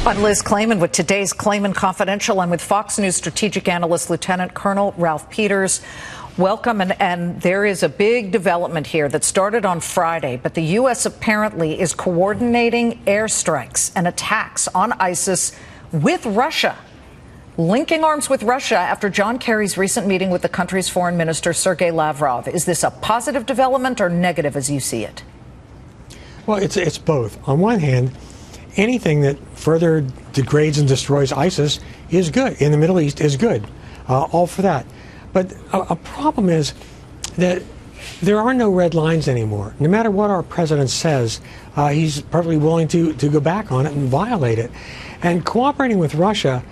I'm Liz Klayman with today's Klayman Confidential. I'm with Fox News strategic analyst Lieutenant Colonel Ralph Peters. Welcome. And there is a big development here that started on Friday, but the U.S. apparently is coordinating airstrikes and attacks on ISIS with Russia, linking arms with Russia after John Kerry's recent meeting with the country's foreign minister, Sergei Lavrov. Is this a positive development or negative as you see it? Well, it's both. On one hand, anything that further degrades and destroys ISIS is good. In the Middle East is good. All for that. But a problem is that there are no red lines anymore. No matter what our president says, he's perfectly willing to go back on it and violate it. And cooperating with Russia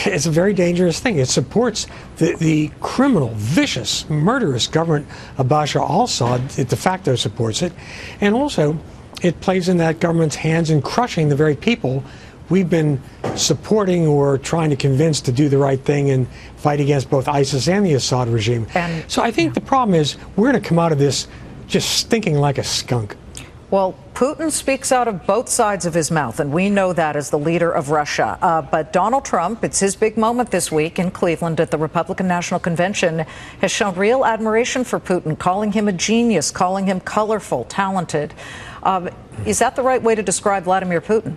is a very dangerous thing. It supports the criminal, vicious, murderous government of Bashar al-Assad. It de facto supports it. And also, it plays in that government's hands in crushing the very people we've been supporting or trying to convince to do the right thing and fight against both ISIS and the Assad regime. So I think the problem is we're going to come out of this just stinking like a skunk. Well, Putin speaks out of both sides of his mouth, and we know that as the leader of Russia. But Donald Trump, it's his big moment this week in Cleveland at the Republican National Convention, has shown real admiration for Putin, calling him a genius, calling him colorful, talented. Is that the right way to describe Vladimir Putin?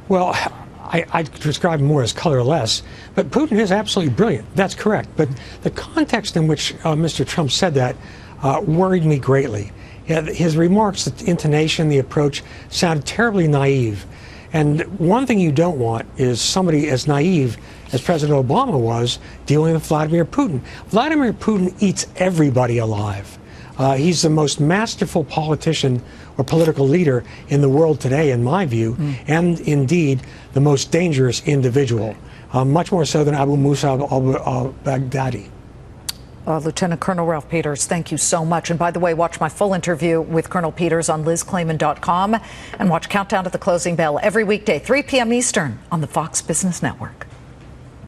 Well, I'd describe him more as colorless, but Putin is absolutely brilliant. That's correct. But the context in which Mr. Trump said that worried me greatly. His remarks, the intonation, the approach sounded terribly naive. And one thing you don't want is somebody as naive as President Obama was dealing with Vladimir Putin. Vladimir Putin eats everybody alive. He's the most masterful politician or political leader in the world today, in my view, and indeed the most dangerous individual, much more so than Abu Musab al-Baghdadi. Lieutenant Colonel Ralph Peters, thank you so much. And by the way, watch my full interview with Colonel Peters on lizklayman.com and watch Countdown to the Closing Bell every weekday, 3 p.m. Eastern on the Fox Business Network.